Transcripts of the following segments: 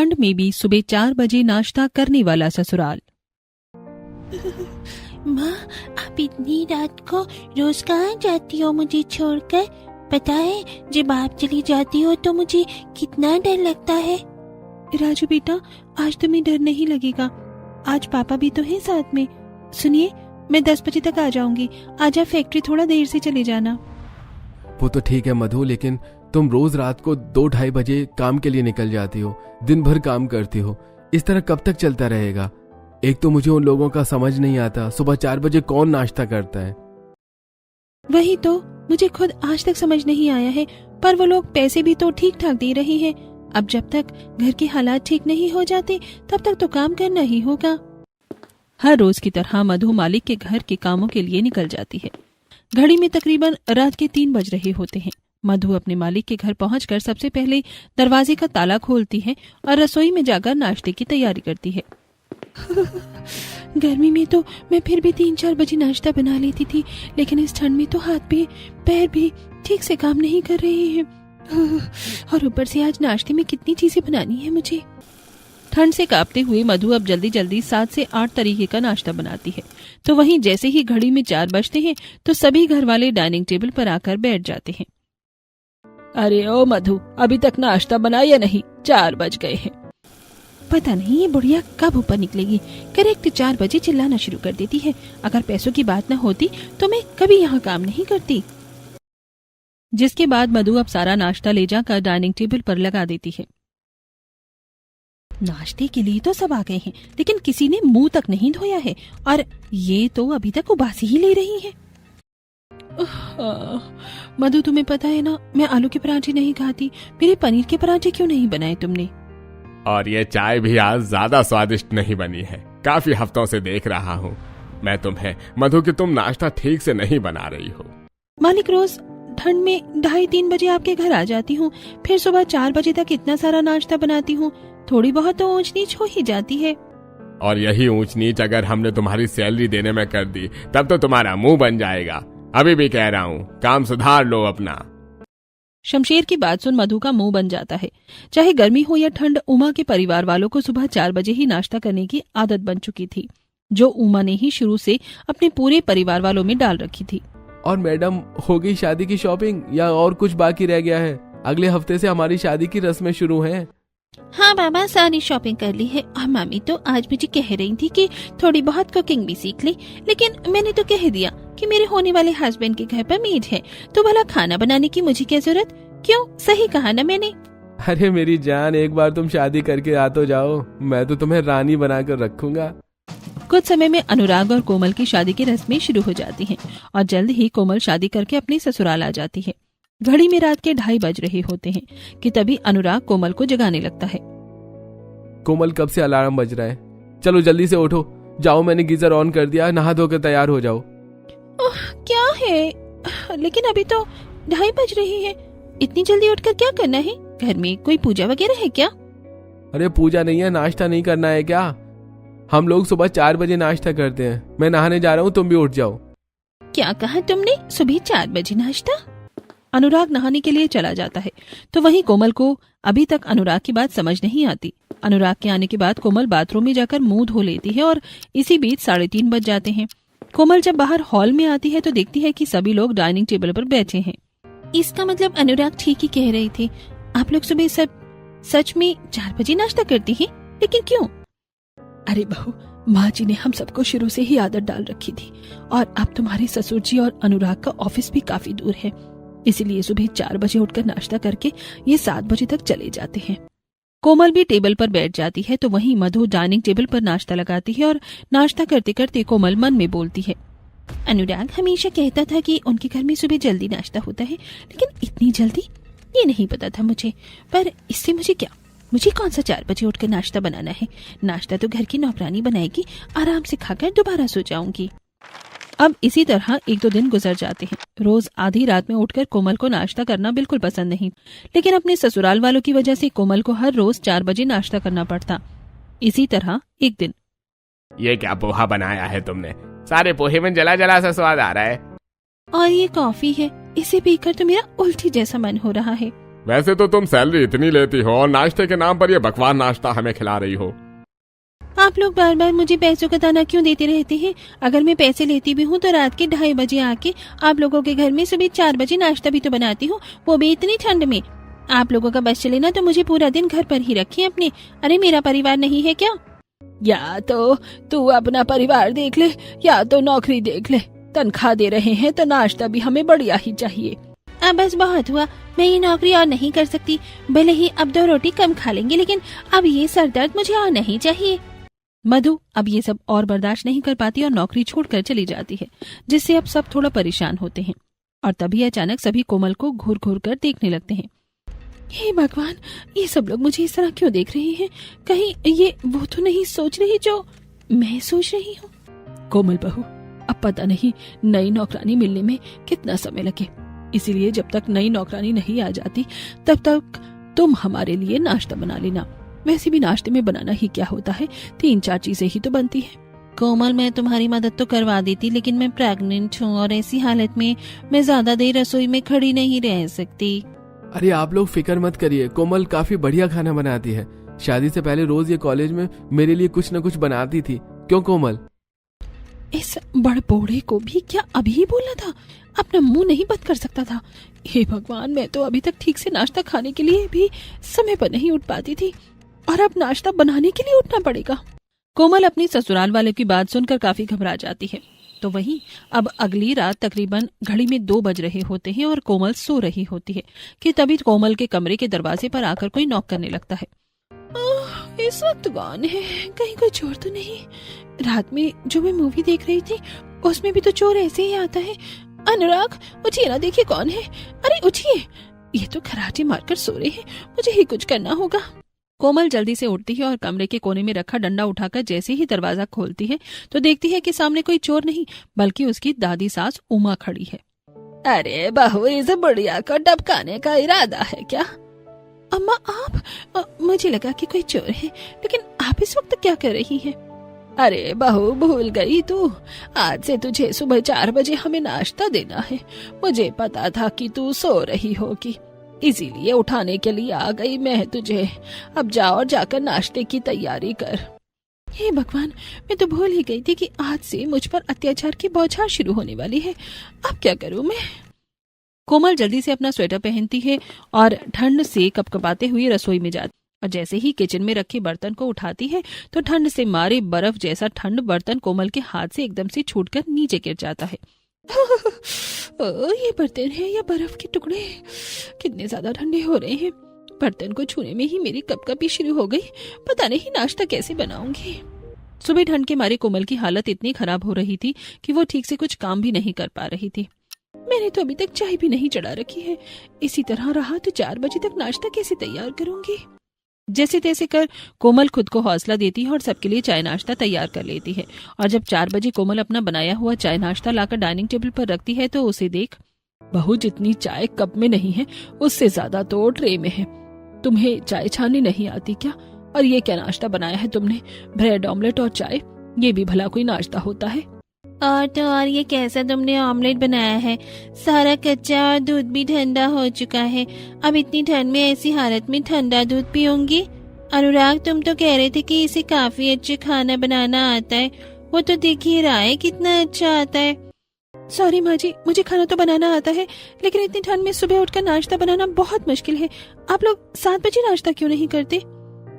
ठंड में भी सुबह 4 बजे नाश्ता करने वाला ससुराल। माँ, आप इतनी रात को रोज कहाँ जाती हो मुझे छोड़कर? पता है, जब आप चली जाती हो तो मुझे कितना डर लगता है। राजू बेटा, आज तुम्हें डर नहीं लगेगा, आज पापा भी तो हैं साथ में। सुनिए, मैं 10 बजे तक आ जाऊंगी, आज आप फैक्ट्री थोड़ा देर से चले जाना। वो तो ठीक है मधु, लेकिन तुम रोज रात को 2-2:30 बजे काम के लिए निकल जाती हो, दिन भर काम करती हो, इस तरह कब तक चलता रहेगा? एक तो मुझे उन लोगों का समझ नहीं आता, सुबह 4 बजे कौन नाश्ता करता है? वही तो मुझे खुद आज तक समझ नहीं आया है, पर वो लोग पैसे भी तो ठीक ठाक दे रहे हैं। अब जब तक घर के हालात ठीक नहीं हो जाते तब तक तो काम करना ही होगा। हर रोज की तरह मधु मालिक के घर के कामों के लिए निकल जाती है। घड़ी में तकरीबन रात के 3 बज रहे होते हैं। मधु अपने मालिक के घर पहुंचकर सबसे पहले दरवाजे का ताला खोलती है और रसोई में जाकर नाश्ते की तैयारी करती है। गर्मी में तो मैं फिर भी 3-4 बजे नाश्ता बना लेती थी, लेकिन इस ठंड में तो हाथ भी पैर भी ठीक से काम नहीं कर रहे हैं। और ऊपर से आज नाश्ते में कितनी चीजें बनानी है मुझे। ठंड से कांपते हुए मधु अब जल्दी जल्दी 7 से 8 तरीके का नाश्ता बनाती है। तो वहीं जैसे ही घड़ी में 4 बजते हैं तो सभी घर वाले डाइनिंग टेबल पर आकर बैठ जाते हैं। अरे ओ मधु, अभी तक नाश्ता बना या नहीं? 4 बज गए हैं। पता नहीं ये बुढ़िया कब ऊपर निकलेगी। करेक्ट 4 बजे चिल्लाना शुरू कर देती है। अगर पैसों की बात न होती तो मैं कभी यहाँ काम नहीं करती। जिसके बाद मधु अब सारा नाश्ता ले जाकर डाइनिंग टेबल पर लगा देती है। नाश्ते के लिए तो सब आ गए हैं, लेकिन किसी ने मुंह तक नहीं धोया है और ये तो अभी तक उबासी ही ले रही है। मधु, तुम्हें पता है ना, मैं आलू के पराठे नहीं खाती। मेरे पनीर के पराठे क्यों नहीं बनाए तुमने? और ये चाय भी आज ज्यादा स्वादिष्ट नहीं बनी है। काफी हफ्तों से देख रहा हूँ मैं तुम्हें मधु कि तुम नाश्ता ठीक से नहीं बना रही हो। मालिक, रोज ठंड में 2:30-3 बजे आपके घर आ जाती हूँ, फिर सुबह 4 बजे तक इतना सारा नाश्ता बनाती हूँ। थोड़ी बहुत तो ऊंच नीच हो ही जाती है। और यही ऊंच नीच अगर हमने तुम्हारी सैलरी देने में कर दी तब तो तुम्हारा मुंह बन जाएगा। अभी भी कह रहा हूँ, काम सुधार लो अपना। शमशेर की बात सुन मधु का मुंह बन जाता है। चाहे गर्मी हो या ठंड, उमा के परिवार वालों को सुबह 4 बजे ही नाश्ता करने की आदत बन चुकी थी, जो उमा ने ही शुरू से अपने पूरे परिवार वालों में डाल रखी थी। और मैडम, हो गई शादी की शॉपिंग या और कुछ बाकी रह गया है? अगले हफ्ते से हमारी शादी की रस्में शुरू हैं। हाँ बाबा, सारी शॉपिंग कर ली है। और मामी तो आज मुझे कह रही थी कि थोड़ी बहुत कुकिंग भी सीख ली, लेकिन मैंने तो कह दिया कि मेरे होने वाले हस्बैंड के घर पर मेड है, तो भला खाना बनाने की मुझे क्या जरूरत? क्यों, सही कहा ना मैंने? अरे मेरी जान, एक बार तुम शादी करके आ तो जाओ, मैं तो तुम्हें रानी बनाकर रखूंगा। कुछ समय में अनुराग और कोमल की शादी की रस्में शुरू हो जाती हैं और जल्द ही कोमल शादी करके अपने ससुराल आ जाती है। घड़ी में रात के 2:30 बज रहे होते हैं कि तभी अनुराग कोमल को जगाने लगता है। कोमल, कब से अलार्म बज रहा है? चलो जल्दी से उठो, जाओ, मैंने गीजर ऑन कर दिया, नहा धोकर तैयार हो जाओ। क्या है, लेकिन अभी तो 2:30 बज रहे हैं। इतनी जल्दी उठकर क्या करना है? घर में कोई पूजा वगैरह है क्या? अरे पूजा नहीं है, नाश्ता नहीं करना है क्या? हम लोग सुबह 4 बजे नाश्ता करते हैं। मैं नहाने जा रहा हूँ, तुम भी उठ जाओ। क्या कहा तुमने? सुबह 4 बजे नाश्ता? अनुराग नहाने के लिए चला जाता है तो वहीं कोमल को अभी तक अनुराग की बात समझ नहीं आती। अनुराग के आने के बाद कोमल बाथरूम में जाकर मुंह धो लेती है और इसी बीच 3:30 बज जाते हैं। कोमल जब बाहर हॉल में आती है तो देखती है कि सभी लोग डाइनिंग टेबल पर बैठे हैं। इसका मतलब अनुराग ठीक ही कह रहे थे, आप लोग सुबह सब सच में 4 बजे नाश्ता करती हैं, लेकिन क्यों? अरे बहू, माँ जी ने हम सबको शुरू से ही आदत डाल रखी थी और अब तुम्हारे ससुर जी और अनुराग का ऑफिस भी काफी दूर है, इसीलिए सुबह 4 बजे उठकर नाश्ता करके ये 7 बजे तक चले जाते हैं। कोमल भी टेबल पर बैठ जाती है तो वहीं मधु डाइनिंग टेबल पर नाश्ता लगाती है और नाश्ता करते करते कोमल मन में बोलती है, अनुराग हमेशा कहता था कि उनके घर में सुबह जल्दी नाश्ता होता है, लेकिन इतनी जल्दी ये नहीं पता था मुझे। पर इससे मुझे क्या, मुझे कौन सा 4 बजे उठकर नाश्ता बनाना है? नाश्ता तो घर की नौकरानी बनाएगी, आराम से खाकर दोबारा सो जाऊंगी। अब इसी तरह 1-2 दिन गुजर जाते हैं। रोज आधी रात में उठकर कोमल को नाश्ता करना बिल्कुल पसंद नहीं, लेकिन अपने ससुराल वालों की वजह से कोमल को हर रोज 4 बजे नाश्ता करना पड़ता। इसी तरह एक दिन, ये क्या पोहा बनाया है तुमने? सारे पोहे में जला जला सा स्वाद आ रहा है। और ये कॉफी है, इसे पीकर तो मेरा उल्टी जैसा मन हो रहा है। वैसे तो तुम सैलरी इतनी लेती हो और नाश्ते के नाम पर ये बकवास नाश्ता हमें खिला रही हो। आप लोग बार बार मुझे पैसों का ताना क्यों देते रहते हैं? अगर मैं पैसे लेती भी हूँ तो रात के 2:30 बजे आके आप लोगों के घर में सुबह 4 बजे नाश्ता भी तो बनाती हूँ, वो भी इतनी ठंड में। आप लोगों का बस चले ना तो मुझे पूरा दिन घर पर ही रखिए अपने। अरे मेरा परिवार नहीं है क्या? या तो तू अपना परिवार देख ले या तो नौकरी देख ले। तनख्वाह दे रहे हैं तो नाश्ता भी हमें बढ़िया ही चाहिए। अब बस बहुत हुआ, मैं ये नौकरी और नहीं कर सकती। भले ही अब 2 रोटी कम खा लेंगे, लेकिन अब ये सरदर्द मुझे और नहीं चाहिए। मधु अब ये सब और बर्दाश्त नहीं कर पाती और नौकरी छोड़कर चली जाती है, जिससे अब सब थोड़ा परेशान होते हैं। और तभी अचानक सभी कोमल को घूर घूर कर देखने लगते हैं। हे भगवान, ये सब लोग मुझे इस तरह क्यों देख रहे हैं? कहीं ये वो तो नहीं सोच रही जो मैं सोच रही हूँ? कोमल बहू, अब पता नहीं नई नौकरानी मिलने में कितना समय लगे, इसीलिए जब तक नई नौकरानी नहीं आ जाती तब तक तुम हमारे लिए नाश्ता बना लेना। वैसे भी नाश्ते में बनाना ही क्या होता है, 3-4 चीजें ही तो बनती है। कोमल, मैं तुम्हारी मदद तो करवा देती, लेकिन मैं प्रेग्नेंट हूँ और ऐसी हालत में मैं ज्यादा देर रसोई में खड़ी नहीं रह सकती। अरे आप लोग फिक्र मत करिए, कोमल काफी बढ़िया खाना बनाती है। शादी से पहले रोज ये कॉलेज में मेरे लिए कुछ न कुछ बनाती थी। क्यों कोमल? इस बड़बोड़े को भी क्या अभी बोला था? अपना मुंह नहीं बंद कर सकता था? हे भगवान, मैं तो अभी तक ठीक से नाश्ता खाने के लिए भी समय पर नहीं उठ पाती थी और अब नाश्ता बनाने के लिए उठना पड़ेगा। कोमल अपनी ससुराल वाले की बात सुनकर काफी घबरा जाती है। तो वहीं अब अगली रात तकरीबन घड़ी में 2 बज रहे होते हैं और कोमल सो रही होती है कि तभी कोमल के कमरे के दरवाजे पर आकर कोई नॉक करने लगता है। इस वक्त कौन है? कहीं कोई चोर तो नहीं? रात में जो मैं मूवी देख रही थी उसमें भी तो चोर ऐसे ही आता है। अनुराग, उठिए ना, देखिए कौन है। अरे उठिए, ये तो खराटे मारकर सो रहे हैं, मुझे ही कुछ करना होगा। कोमल जल्दी से उठती है और कमरे के कोने में रखा डंडा उठाकर जैसे ही दरवाजा खोलती है तो देखती है कि सामने कोई चोर नहीं बल्कि उसकी दादी सास उमा खड़ी है। अरे बहू, इस बुढ़िया को डबकाने का इरादा है क्या? अम्मा आप, मुझे लगा कि कोई चोर है, लेकिन आप इस वक्त क्या कर रही हैं? अरे बहू, भूल गई तू? आज से तुझे सुबह 4 बजे हमें नाश्ता देना है। मुझे पता था कि तू सो रही होगी, इसीलिए उठाने के लिए आ गई मैं तुझे। अब जा और जाकर नाश्ते की तैयारी कर। हे भगवान, मैं तो भूल ही गई थी कि आज से मुझ पर अत्याचार की बौछार शुरू होने वाली है। अब क्या करूं मैं? कोमल जल्दी से अपना स्वेटर पहनती है और ठंड से कपकपाते हुए रसोई में जाती और जैसे ही किचन में रखे बर्तन को उठाती है तो ठंड से मारे बर्फ जैसा ठंड बर्तन कोमल के हाथ से एकदम से छूटकर नीचे गिर जाता है। ये बर्तन है या बर्फ के टुकड़े? कितने ज्यादा ठंडे हो रहे हैं। बर्तन को छूने में ही मेरी कपकपी शुरू हो गई। पता नहीं नाश्ता कैसे बनाऊंगी। सुबह ठंड के मारे कोमल की हालत इतनी खराब हो रही थी कि वो ठीक से कुछ काम भी नहीं कर पा रही थी। मैंने तो अभी तक चाय भी नहीं चढ़ा रखी है। इसी तरह रहा तो 4 बजे तक नाश्ता कैसे तैयार करूंगी? जैसे तैसे कर कोमल खुद को हौसला देती है और सबके लिए चाय नाश्ता तैयार कर लेती है। और जब 4 बजे कोमल अपना बनाया हुआ चाय नाश्ता लाकर डाइनिंग टेबल पर रखती है तो उसे देख, बहू जितनी चाय कप में नहीं है उससे ज्यादा तो ट्रे में है। तुम्हें चाय छाननी नहीं आती क्या? और ये क्या नाश्ता बनाया है तुमने? ब्रेड ऑमलेट और चाय, ये भी भला कोई नाश्ता होता है? और तो और ये कैसा तुमने ऑमलेट बनाया है? सारा कच्चा और दूध भी ठंडा हो चुका है। अब इतनी ठंड में ऐसी हालत में ठंडा दूध पीऊंगी? अनुराग, तुम तो कह रहे थे कि इसे काफी अच्छा खाना बनाना आता है। वो तो देख ही रहा है कितना अच्छा आता है। सॉरी माँ जी, मुझे खाना तो बनाना आता है, लेकिन इतनी ठंड में सुबह उठकर नाश्ता बनाना बहुत मुश्किल है। आप लोग 7 बजे नाश्ता क्यों नहीं करते?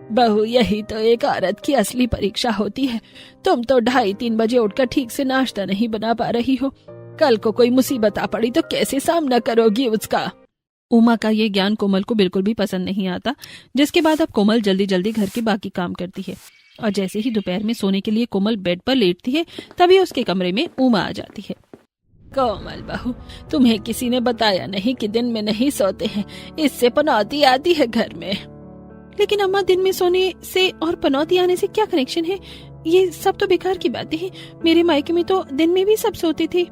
बहू, यही तो एक औरत की असली परीक्षा होती है। तुम तो 2:30-3 बजे उठकर ठीक से नाश्ता नहीं बना पा रही हो। कल को कोई मुसीबत आ पड़ी तो कैसे सामना करोगी उसका? उमा का ये ज्ञान कोमल को बिल्कुल भी पसंद नहीं आता, जिसके बाद अब कोमल जल्दी जल्दी घर के बाकी काम करती है। और जैसे ही दोपहर में सोने के लिए कोमल बेड पर लेटती है तभी उसके कमरे में उमा आ जाती है। कोमल बहू, तुम्हें किसी ने बताया नहीं कि दिन में नहीं सोते हैं? इससे पनौती आती है घर में। लेकिन अम्मा, दिन में सोने से और पनौती आने से क्या कनेक्शन है? ये सब तो बेकार की बातें हैं। मेरे मायके में तो दिन में भी सब सोते थे।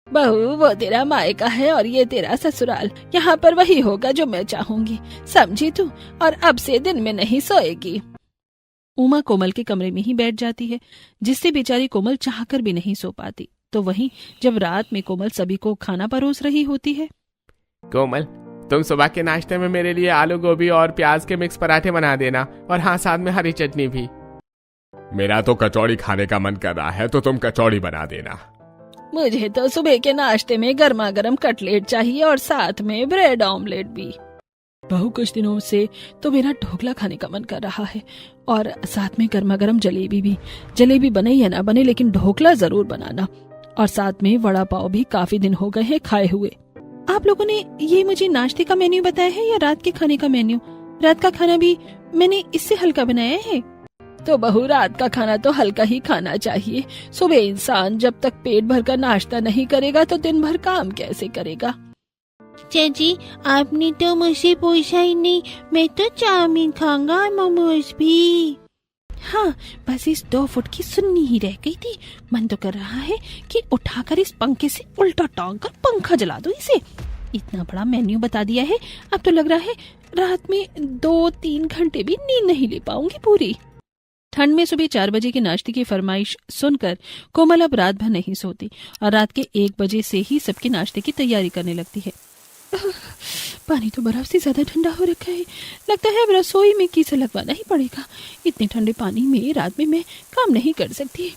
बहू, वो तेरा मायका है और ये तेरा ससुराल। यहाँ पर वही होगा जो मैं चाहूंगी, समझी तू? और अब से दिन में नहीं सोएगी। उमा कोमल के कमरे में ही बैठ जाती है, जिससे बेचारी कोमल चाहकर भी नहीं सो पाती। तो वहीं जब रात में कोमल सभी को खाना परोस रही होती है। कोमल, तुम सुबह के नाश्ते में मेरे लिए आलू गोभी और प्याज के मिक्स पराठे बना देना, और हाँ, साथ में हरी चटनी भी। मेरा तो कचौड़ी खाने का मन कर रहा है, तो तुम कचौड़ी बना देना। मुझे तो सुबह के नाश्ते में गर्मा गर्म कटलेट चाहिए और साथ में ब्रेड ऑमलेट भी। बहू, कुछ दिनों से तो मेरा ढोकला खाने का मन कर रहा है और साथ में गर्मा गर्म जलेबी भी। जलेबी बने या ना बने, लेकिन ढोकला जरूर बनाना। और साथ में वड़ा पाव भी, काफी दिन हो गए हैं खाए हुए। आप लोगों ने ये मुझे नाश्ते का मेन्यू बताया है या रात के खाने का मेन्यू? रात का खाना भी मैंने इससे हल्का बनाया है। तो बहू, रात का खाना तो हल्का ही खाना चाहिए। सुबह इंसान जब तक पेट भर कर नाश्ता नहीं करेगा तो दिन भर काम कैसे करेगा? चाची, आपने तो मुझसे पूछा ही नहीं। मैं तो चाउमीन खाऊंगा और मोमोज भी। हाँ, बस इस 2 फुट की सुन्नी ही रह गई थी। मन तो कर रहा है कि उठाकर इस पंखे से उल्टा टांग कर पंखा जला दो इसे। इतना बड़ा मेन्यू बता दिया है, अब तो लग रहा है रात में 2-3 घंटे भी नींद नहीं ले पाऊंगी पूरी। ठंड में सुबह 4 बजे के नाश्ते की फरमाइश सुनकर कोमल अब रात भर नहीं सोती और रात के 1 बजे से ही सबके नाश्ते की तैयारी करने लगती है। पानी तो बर्फ से ज्यादा ठंडा हो रखा है। लगता है अब रसोई में कीसा लगवाना ही पड़ेगा। इतने ठंडे पानी में रात में मैं काम नहीं कर सकती।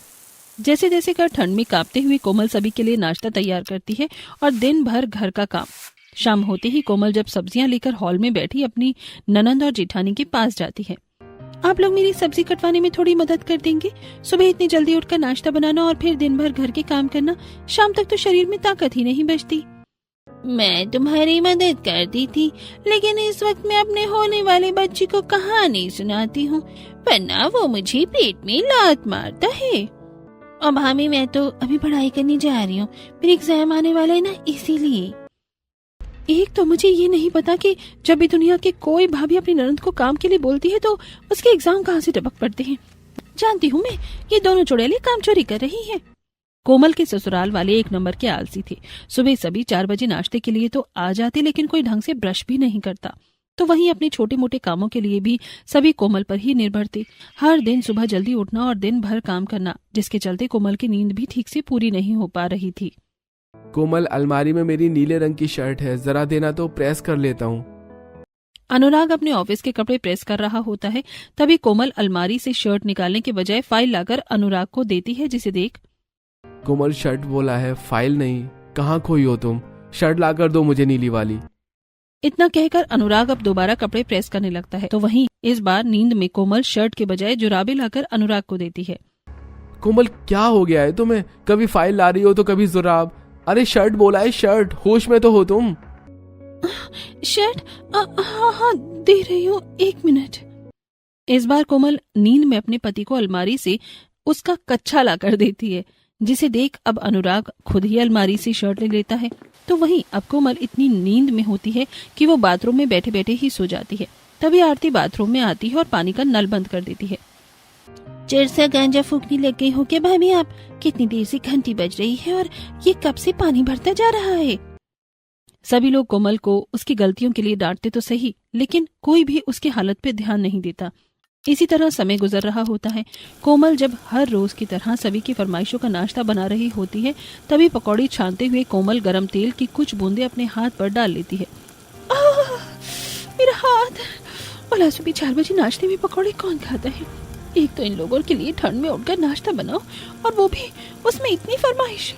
जैसे जैसे कर ठंड में कांपते हुए कोमल सभी के लिए नाश्ता तैयार करती है और दिन भर घर का काम। शाम होते ही कोमल जब सब्जियां लेकर हॉल में बैठी अपनी ननंद और जेठानी के पास जाती है। आप लोग मेरी सब्जी कटवाने में थोड़ी मदद कर देंगे? सुबह इतनी जल्दी उठकर नाश्ता बनाना और फिर दिन भर घर के काम करना, शाम तक तो शरीर में ताकत ही नहीं बचती। मैं तुम्हारी मदद करती थी, लेकिन इस वक्त मैं अपने होने वाले बच्चे को कहानी सुनाती हूँ, वरना वो मुझे पेट में लात मारता है। और भाभी, मैं तो अभी पढ़ाई करने जा रही हूँ, फिर एग्जाम आने वाला है ना, इसीलिए। एक तो मुझे ये नहीं पता कि जब भी दुनिया के कोई भाभी अपनी ननद को काम के लिए बोलती है तो उसके एग्जाम कहाँ से टपक पड़ते हैं। जानती हूँ मैं, ये दोनों चुड़ैलें काम चोरी कर रही हैं। कोमल के ससुराल वाले 1 नंबर के आलसी थे। सुबह सभी 4 बजे नाश्ते के लिए तो आ जाते, लेकिन कोई ढंग से ब्रश भी नहीं करता। तो वहीं अपने छोटे मोटे कामों के लिए भी सभी कोमल पर ही निर्भर थे। हर दिन सुबह जल्दी उठना और दिन भर काम करना, जिसके चलते कोमल की नींद भी ठीक से पूरी नहीं हो पा रही थी। कोमल, अलमारी में मेरी नीले रंग की शर्ट है, जरा देना तो प्रेस कर लेता हूँ। अनुराग अपने ऑफिस के कपड़े प्रेस कर रहा होता है, तभी कोमल अलमारी से शर्ट निकालने के बजाय फाइल लाकर अनुराग को देती है, जिसे देख कोमल, शर्ट बोला है, फाइल नहीं। कहाँ खोई हो तुम? शर्ट लाकर दो मुझे नीली वाली। इतना कहकर अनुराग अब दोबारा कपड़े प्रेस करने लगता है। तो वहीं इस बार नींद में कोमल शर्ट के बजाय जुराबे लाकर अनुराग को देती है। कोमल, क्या हो गया है तुम्हें? कभी फाइल ला रही हो तो कभी जुराब। अरे शर्ट बोला है, शर्ट। होश में तो हो तुम? शर्ट? हाँ, दे रही हूँ, 1 मिनट। इस बार कोमल नींद में अपने पति को अलमारी से उसका कच्छा लाकर देती है, जिसे देख अब अनुराग खुद ही अलमारी से शर्ट ले लेता है। तो वहीं अब कोमल इतनी नींद में होती है कि वो बाथरूम में बैठे बैठे ही सो जाती है। तभी आरती बाथरूम में आती है और पानी का नल बंद कर देती है। चिरसा गांजा फूकने लग गई हो क्या भाभी आप? कितनी देर से घंटी बज रही है और ये कब से पानी भरता जा रहा है? सभी लोग कोमल को उसकी गलतियों के लिए डांटते तो सही, लेकिन कोई भी उसकी हालत पे ध्यान नहीं देता। इसी तरह समय गुजर रहा होता है। कोमल जब हर रोज की तरह सभी की फरमाइशों का नाश्ता बना रही होती है, तभी पकौड़ी छानते हुए कोमल गरम तेल की कुछ बूंदे अपने हाथ पर डाल लेती है। मेरा हाथ! भला सुबह 4 बजे नाश्ते में पकौड़े कौन खाता है? एक तो इन लोगों के लिए ठंड में उठकर नाश्ता बनाओ और वो भी उसमें इतनी फरमाइश।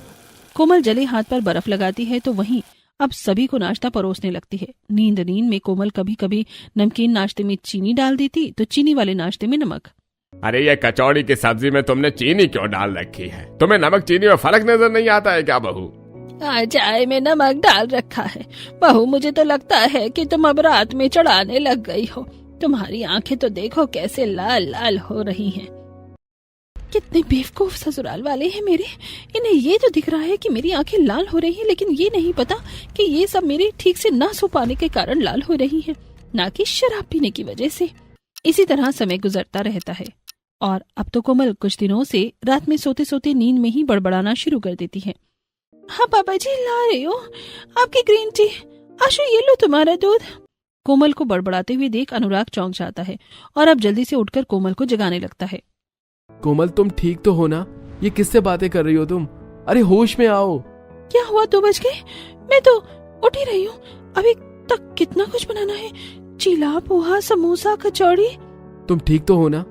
कोमल जले हाथ पर बर्फ लगाती है, तो वहीं अब सभी को नाश्ता परोसने लगती है। नींद में कोमल कभी कभी नमकीन नाश्ते में चीनी डाल देती, तो चीनी वाले नाश्ते में नमक। अरे ये कचौड़ी की सब्जी में तुमने चीनी क्यों डाल रखी है? तुम्हें नमक चीनी में फर्क नजर नहीं आता है क्या बहू? चाय में नमक डाल रखा है बहू। मुझे तो लगता है कि तुम अब रात में चढ़ाने लग गई हो। तुम्हारी आंखें तो देखो कैसे लाल लाल हो रही हैं। कितने बेवकूफ ससुराल वाले हैं मेरे। इन्हें ये तो दिख रहा है कि मेरी आंखें लाल हो रही हैं, लेकिन ये नहीं पता कि ये सब मेरे ठीक से ना सो पाने के कारण लाल हो रही हैं, ना कि शराब पीने की वजह से। इसी तरह समय गुजरता रहता है और अब तो कोमल कुछ दिनों से रात में सोते सोते नींद में ही बड़बड़ाना शुरू कर देती है। हाँ पापा जी, ला रही हो आपकी ग्रीन टी। आशु, ये लो तुम्हारा दूध। कोमल को बड़बड़ाते हुए देख अनुराग चौंक जाता है और अब जल्दी से उठकर कोमल को जगाने लगता है। कोमल, तुम ठीक तो हो ना? ये किससे बातें कर रही हो तुम? अरे होश में आओ। क्या हुआ? 2 बज गए? मैं तो उठ ही रही हूँ। अभी तक कितना कुछ बनाना है, चीला, पोहा, समोसा, कचौड़ी। तुम ठीक तो हो ना?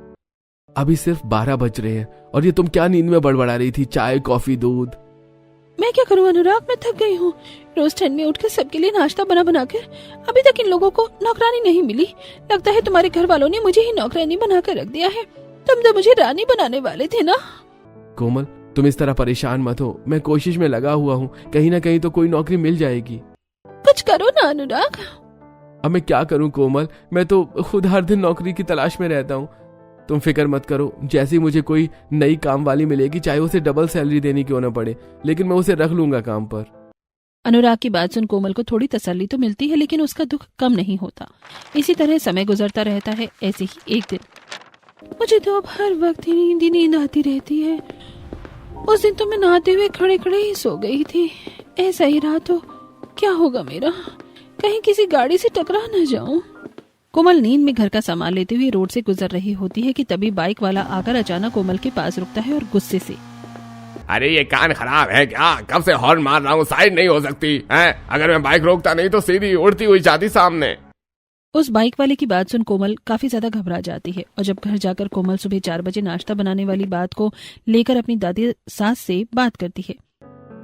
अभी सिर्फ 12 बज रहे हैं और ये तुम क्या नींद में बड़बड़ा रही थी? चाय, कॉफी, दूध। मैं क्या करूं अनुराग, मैं थक गई हूँ। रोज ठंड में उठकर सबके लिए नाश्ता बना बना कर अभी तक इन लोगों को नौकरानी नहीं मिली। लगता है तुम्हारे घर वालों ने मुझे ही नौकरानी बना कर रख दिया है। तुम तो मुझे रानी बनाने वाले थे ना। कोमल, तुम इस तरह परेशान मत हो, मैं कोशिश में लगा हुआ हूँ, कहीं ना कहीं तो कोई नौकरी मिल जाएगी। कुछ करो ना अनुराग। अब मैं क्या करूं कोमल, मैं तो खुद हर दिन नौकरी की तलाश में रहता हूँ। तुम फिक्र मत करो, जैसे ही मुझे कोई नई काम वाली मिलेगी, चाहे उसे डबल सैलरी देनी क्यों ना पड़े, लेकिन मैं उसे रख लूंगा काम पर। अनुराग की बात सुन कोमल को थोड़ी तसल्ली तो मिलती है, लेकिन उसका दुख कम नहीं होता। इसी तरह समय गुजरता रहता है। ऐसे ही एक दिन, मुझे तो अब हर वक्त ही नींद आती रहती है। उस दिन तो मैं नहाते हुए खड़े खड़े ही सो गई थी। ऐसा ही रहा तो क्या होगा मेरा, कहीं किसी गाड़ी से टकरा न जाऊं। कोमल नींद में घर का सामान लेते हुए रोड से गुजर रही होती है कि तभी बाइक वाला आकर अचानक कोमल के पास रुकता है और गुस्से से, अरे ये कान खराब है क्या? कब से हॉर्न मार रहा हूँ, साइड नहीं हो सकती है? अगर मैं बाइक रोकता नहीं तो सीधी उड़ती हुई जाती सामने। उस बाइक वाले की बात सुन कोमल काफी ज्यादा घबरा जाती है और जब घर जाकर कोमल सुबह 4 बजे नाश्ता बनाने वाली बात को लेकर अपनी दादी सास से बात करती है।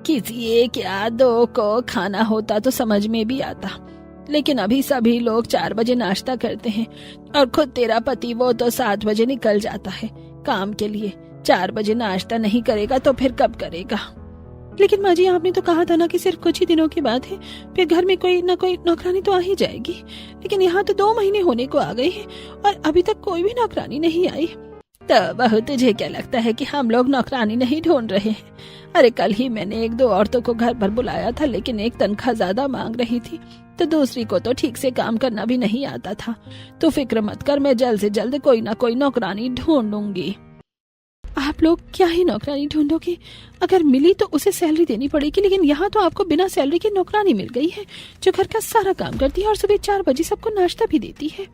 किसी एक या दो को खाना होता तो समझ में भी आता, लेकिन अभी सभी लोग 4 बजे नाश्ता करते हैं और खुद तेरा पति वो तो 7 बजे निकल जाता है काम के लिए। 4 बजे नाश्ता नहीं करेगा तो फिर कब करेगा? लेकिन माँ जी, आपने तो कहा था ना कि सिर्फ कुछ ही दिनों की बात है, फिर घर में कोई ना कोई नौकरानी तो आ ही जाएगी। लेकिन यहाँ तो 2 महीने होने को आ गए हैं और अभी तक कोई भी नौकरानी नहीं आई। तो बहू, तुझे क्या लगता है कि हम लोग नौकरानी नहीं ढूंढ रहे हैं? अरे कल ही मैंने 1-2 औरतों को घर पर बुलाया था, लेकिन एक तनख्वाह ज्यादा मांग रही थी तो दूसरी को तो ठीक से काम करना भी नहीं आता था। तो फिक्र मत कर, मैं जल्द से जल्द कोई ना कोई नौकरानी ढूंढूंगी। आप लोग क्या ही नौकरानी ढूंढोगे? अगर मिली तो उसे सैलरी देनी पड़ेगी, लेकिन यहाँ तो आपको बिना सैलरी की नौकरानी मिल गई है जो घर का सारा काम करती है और सुबह 4 बजे सबको नाश्ता भी देती है।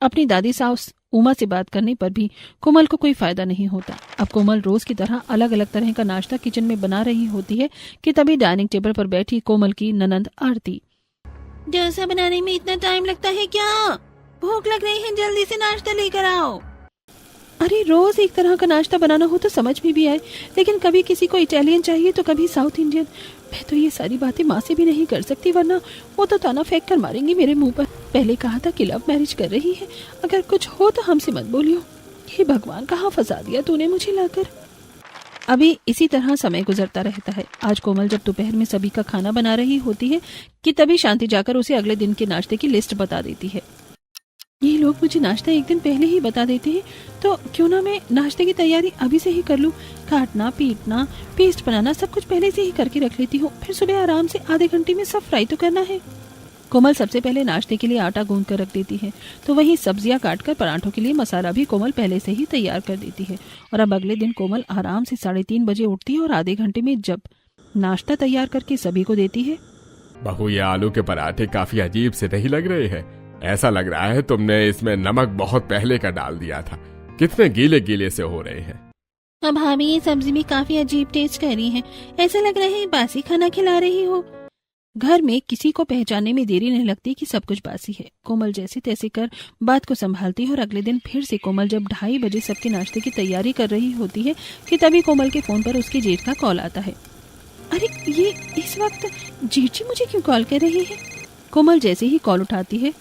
अपनी दादी सास उमा से बात करने पर भी कोमल को कोई फायदा नहीं होता। अब कोमल रोज की तरह अलग अलग तरह का नाश्ता किचन में बना रही होती है कि तभी डाइनिंग टेबल पर बैठी कोमल की ननंद आरती, डोसा बनाने में इतना टाइम लगता है क्या? भूख लग रही है, जल्दी से नाश्ता लेकर आओ। अरे रोज एक तरह का नाश्ता बनाना हो तो समझ में भी आए, लेकिन कभी किसी को इटालियन चाहिए तो कभी साउथ इंडियन। मैं तो ये सारी बातें माँ से भी नहीं कर सकती, वरना वो तो ताना फेंक कर मारेंगी मेरे मुंह पर। पहले कहा था कि लव मैरिज कर रही है, अगर कुछ हो तो हमसे मत बोलियो। हे भगवान, कहाँ फंसा दिया तूने मुझे लाकर। अभी इसी तरह समय गुजरता रहता है। आज कोमल जब दोपहर में सभी का खाना बना रही होती है कि तभी शांति जाकर उसे अगले दिन के नाश्ते की लिस्ट बता देती है। ये लोग मुझे नाश्ता एक दिन पहले ही बता देते हैं, तो क्यों ना मैं नाश्ते की तैयारी अभी से ही कर लूं। काटना, पीटना, पेस्ट बनाना सब कुछ पहले से ही करके रख लेती हूँ, फिर सुबह आराम से आधे घंटे में सब फ्राई तो करना है। कोमल सबसे पहले नाश्ते के लिए आटा गूंद कर रख देती है, तो वहीं सब्जियां काटकर पराठों के लिए मसाला भी कोमल पहले से ही तैयार कर देती है। और अब अगले दिन कोमल आराम से 3:30 बजे उठती है और आधे घंटे में जब नाश्ता तैयार करके सभी को देती है। बहू, ये आलू के पराठे काफी अजीब से नहीं लग रहे हैं? ऐसा लग रहा है तुमने इसमें नमक बहुत पहले का डाल दिया था। कितने गीले गीले से हो रहे हैं। अब भाभी, ये सब्जी में काफी अजीब टेस्ट कर रही है, ऐसा लग रहा है बासी खाना खिला रही हो। घर में किसी को पहचानने में देरी नहीं लगती कि सब कुछ बासी है। कोमल जैसे तैसे कर बात को संभालती है और अगले दिन फिर से कोमल जब 2:30 बजे सबके नाश्ते की तैयारी कर रही होती है कि तभी कोमल के फोन पर उसके जेठ का कॉल आता है। अरे ये इस वक्त जेठ जी मुझे क्यों कॉल कर रही है? कोमल जैसे ही कॉल उठाती है,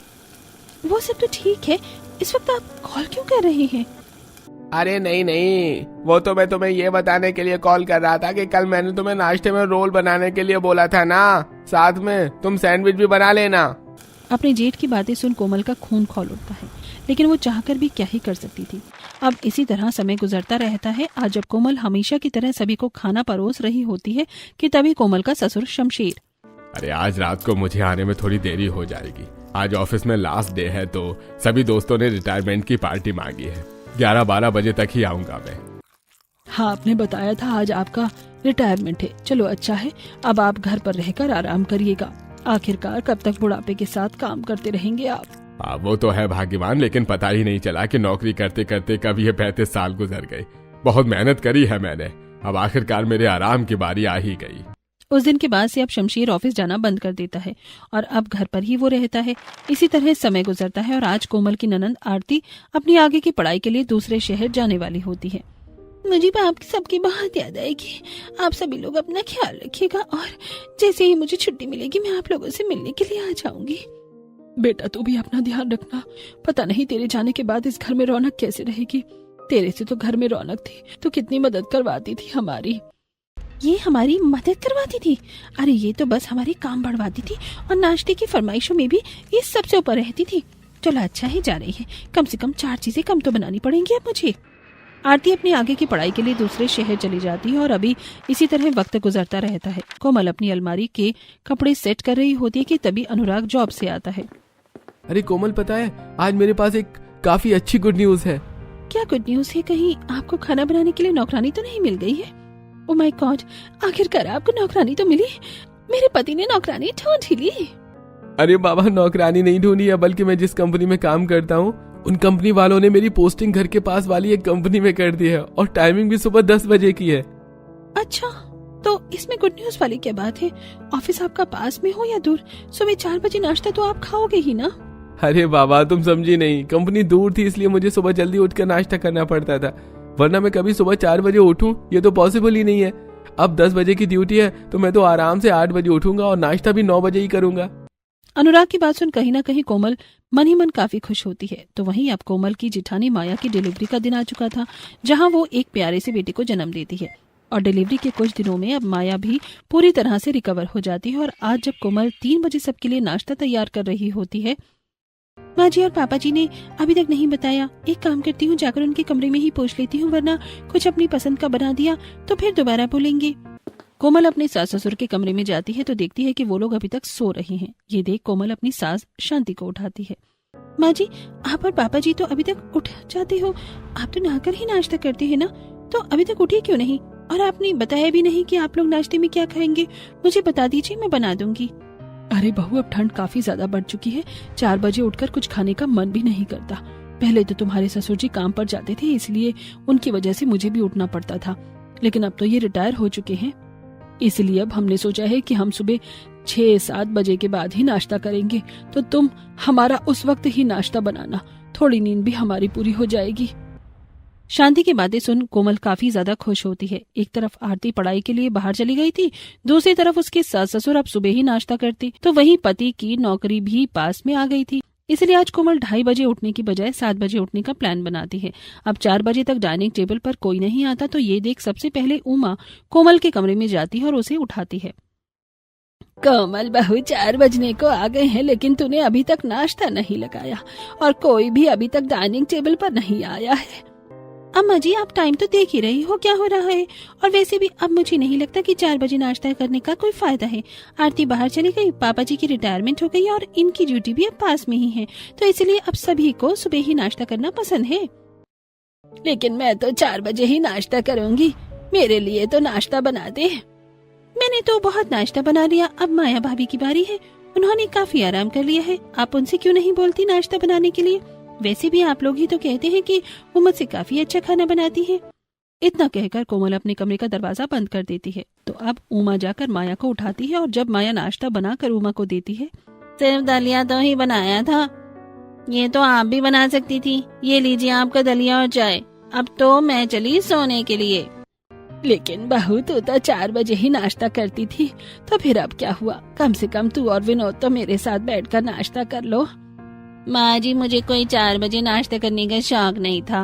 वो सब तो ठीक है, इस वक्त आप कॉल क्यों कर रहे हैं? अरे नहीं, वो तो मैं तुम्हें ये बताने के लिए कॉल कर रहा था कि कल मैंने तुम्हें नाश्ते में रोल बनाने के लिए बोला था ना, साथ में तुम सैंडविच भी बना लेना। अपने जेठ की बातें सुन कोमल का खून खौल उठता है, लेकिन वो चाहकर भी क्या ही कर सकती थी। अब इसी तरह समय गुजरता रहता है। आज जब कोमल हमेशा की तरह सभी को खाना परोस रही होती है कि तभी कोमल का ससुर शमशेर, अरे आज रात को मुझे आने में थोड़ी देरी हो जाएगी। आज ऑफिस में लास्ट डे है तो सभी दोस्तों ने रिटायरमेंट की पार्टी मांगी है। 11-12 बजे तक ही आऊंगा मैं। हाँ, आपने बताया था आज आपका रिटायरमेंट है। चलो अच्छा है, अब आप घर पर रहकर आराम करिएगा। आखिरकार कब तक बुढ़ापे के साथ काम करते रहेंगे आप? हाँ, वो तो है भाग्यवान, लेकिन पता ही नहीं चला कि नौकरी करते करते कब ये 35 साल गुजर गए। बहुत मेहनत करी है मैंने, अब आखिरकार मेरे आराम की बारी आ ही गई। उस दिन के बाद से अब शमशीर ऑफिस जाना बंद कर देता है और अब घर पर ही वो रहता है। इसी तरह समय गुजरता है और आज कोमल की ननंद आरती अपनी आगे की पढ़ाई के लिए दूसरे शहर जाने वाली होती है। मुझे आपकी सबकी बहुत याद आएगी। आप सभी लोग अपना ख्याल रखिएगा और जैसे ही मुझे छुट्टी मिलेगी मैं आप लोगों से मिलने के लिए आ जाऊंगी। बेटा तू भी अपना ध्यान रखना। पता नहीं तेरे जाने के बाद इस घर में रौनक कैसे रहेगी। तेरे से तो घर में रौनक थी, तो कितनी मदद करवाती थी हमारी। ये हमारी मदद करवाती थी? अरे ये तो बस हमारी काम बढ़वाती थी और नाश्ते की फरमाइशों में भी ये सबसे ऊपर रहती थी। चलो अच्छा ही जा रही है, कम से कम 4 चीजें कम तो बनानी पड़ेंगी अब मुझे। आरती अपनी आगे की पढ़ाई के लिए दूसरे शहर चली जाती है और अभी इसी तरह वक्त गुजरता रहता है। कोमल अपनी अलमारी के कपड़े सेट कर रही होती है कि तभी अनुराग जॉब से आता है। अरे कोमल, पता है आज मेरे पास एक काफी अच्छी गुड न्यूज है। क्या गुड न्यूज है? कहीं आपको खाना बनाने के लिए नौकरानी तो नहीं मिल गई है? ओह माय गॉड, आखिरकार आपको नौकरानी तो मिली। मेरे पति ने नौकरानी ढूंढ ही ली। अरे बाबा, नौकरानी नहीं ढूंढी है, बल्कि मैं जिस कंपनी में काम करता हूँ उन कंपनी वालों ने मेरी पोस्टिंग घर के पास वाली एक कंपनी में कर दी है और टाइमिंग भी सुबह 10 बजे की है। अच्छा, तो इसमें गुड न्यूज वाली क्या बात है? ऑफिस आपका पास में हो या दूर? सुबह 4 बजे नाश्ता तो आप खाओगे ही ना? अरे बाबा, तुम समझी नहीं। कंपनी दूर थी इसलिए मुझे सुबह जल्दी उठकर नाश्ता करना पड़ता था, वरना मैं कभी सुबह 4 बजे उठूं ये तो पॉसिबल ही नहीं है। अब 10 बजे की ड्यूटी है तो मैं तो आराम से 8 बजे उठूंगा और नाश्ता भी 9 बजे ही करूंगा। अनुराग की बात सुन कहीं ना कहीं कोमल मन ही मन काफी खुश होती है। तो वहीं अब कोमल की जिठानी माया की डिलीवरी का दिन आ चुका था, जहां वो एक प्यारे से बेटे को जन्म देती है और डिलीवरी के कुछ दिनों में अब माया भी पूरी तरह से रिकवर हो जाती है। और आज जब कोमल 3 बजे सबके लिए नाश्ता तैयार कर रही होती है, माँ जी और पापा जी ने अभी तक नहीं बताया। एक काम करती हूँ, जाकर उनके कमरे में ही पूछ लेती हूँ, वरना कुछ अपनी पसंद का बना दिया तो फिर दोबारा बोलेंगे। कोमल अपने सास ससुर के कमरे में जाती है तो देखती है कि वो लोग अभी तक सो रहे हैं। ये देख कोमल अपनी सास शांति को उठाती है। माँ जी, आप और पापा जी तो अभी तक उठ जाते हो, आप तो नहाकर ही नाश्ता करते हैं ना, तो अभी तक उठे क्यों नहीं? और आपने बताया भी नहीं कि आप लोग नाश्ते में क्या खाएंगे। मुझे बता दीजिए, मैं बना दूंगी। अरे बहू, अब ठंड काफी ज्यादा बढ़ चुकी है, 4 बजे उठकर कुछ खाने का मन भी नहीं करता। पहले तो तुम्हारे ससुर जी काम पर जाते थे, इसलिए उनकी वजह से मुझे भी उठना पड़ता था, लेकिन अब तो ये रिटायर हो चुके हैं, इसलिए अब हमने सोचा है कि हम सुबह 6-7 बजे के बाद ही नाश्ता करेंगे, तो तुम हमारा उस वक्त ही नाश्ता बनाना, थोड़ी नींद भी हमारी पूरी हो जाएगी। शांति की बातें सुन कोमल काफी ज्यादा खुश होती है। एक तरफ आरती पढ़ाई के लिए बाहर चली गई थी, दूसरी तरफ उसके सास ससुर अब सुबह ही नाश्ता करते, तो वहीं पति की नौकरी भी पास में आ गई थी। इसलिए आज कोमल 2:30 बजे उठने की बजाय 7 बजे उठने का प्लान बनाती है। अब 4 बजे तक डाइनिंग टेबल पर कोई नहीं आता तो ये देख सबसे पहले उमा कोमल के कमरे में जाती है और उसे उठाती है। कोमल बहू, 4 बजने को आ गए हैं, लेकिन तूने अभी तक नाश्ता नहीं लगाया और कोई भी अभी तक डाइनिंग टेबल पर नहीं आया है। अम्मा जी, आप टाइम तो देख ही रही हो क्या हो रहा है, और वैसे भी अब मुझे नहीं लगता कि 4 बजे नाश्ता करने का कोई फायदा है। आरती बाहर चली गई, पापा जी की रिटायरमेंट हो गई और इनकी ड्यूटी भी अब पास में ही है, तो इसलिए अब सभी को सुबह ही नाश्ता करना पसंद है। लेकिन मैं तो 4 बजे ही नाश्ता करूंगी, मेरे लिए तो नाश्ता बना दे। मैंने तो बहुत नाश्ता बना लिया, अब माया भाभी की बारी है, उन्होंने काफी आराम कर लिया है, आप उनसे क्यों नहीं बोलती नाश्ता बनाने के लिए? वैसे भी आप लोग ही तो कहते हैं कि वो मुझसे काफी अच्छा खाना बनाती है। इतना कहकर कोमल अपने कमरे का दरवाजा बंद कर देती है। तो अब उमा जाकर माया को उठाती है और जब माया नाश्ता बनाकर उमा को देती है, सिर्फ दलिया तो ही बनाया था, ये तो आप भी बना सकती थी, ये लीजिए आपका दलिया और चाय, अब तो मैं चली सोने के लिए। लेकिन बहू, तू तो 4 बजे ही नाश्ता करती थी, तो फिर अब क्या हुआ? कम से कम तू और विनोद तो मेरे साथ बैठकर नाश्ता कर लो। माँ जी, मुझे कोई 4 बजे नाश्ता करने का शौक नहीं था,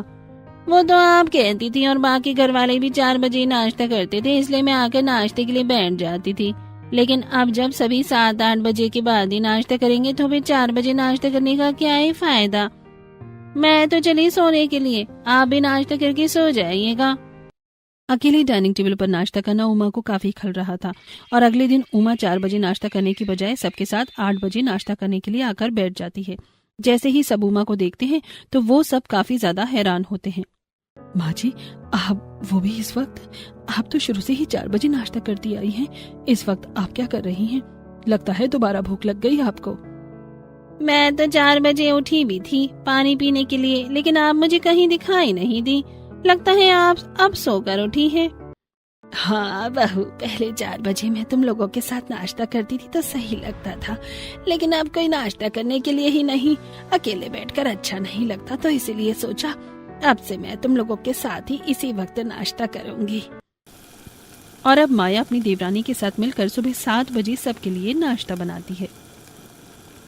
वो तो आप कहती थी और बाकी घर वाले भी 4 बजे ही नाश्ता करते थे, इसलिए मैं आकर नाश्ते के लिए बैठ जाती थी। लेकिन अब जब सभी 7-8 बजे के बाद ही नाश्ता करेंगे तो फिर 4 बजे नाश्ता करने का क्या ही फायदा। मैं तो चली सोने के लिए, आप भी नाश्ता करके सो जाइएगा। अकेले डाइनिंग टेबल पर नाश्ता करना उमा को काफी खल रहा था और अगले दिन उमा 4 बजे नाश्ता करने की बजाय सबके साथ 8 बजे नाश्ता करने के लिए आकर बैठ जाती है। जैसे ही सब उमा को देखते हैं तो वो सब काफी ज्यादा हैरान होते हैं। माँ जी, आप वो भी इस वक्त? आप तो शुरू से ही 4 बजे नाश्ता करती आई हैं, इस वक्त आप क्या कर रही हैं? लगता है दोबारा भूख लग गई आपको। मैं तो 4 बजे उठी भी थी पानी पीने के लिए, लेकिन आप मुझे कहीं दिखाई नहीं दी, लगता है आप अब सोकर उठी हैं। हाँ बहू, पहले 4 बजे मैं तुम लोगों के साथ नाश्ता करती थी तो सही लगता था, लेकिन अब कोई नाश्ता करने के लिए ही नहीं, अकेले बैठकर अच्छा नहीं लगता, तो इसीलिए सोचा अब से मैं तुम लोगों के साथ ही इसी वक्त नाश्ता करूंगी। और अब माया अपनी देवरानी के साथ मिलकर सुबह 7 बजे सबके लिए नाश्ता बनाती है।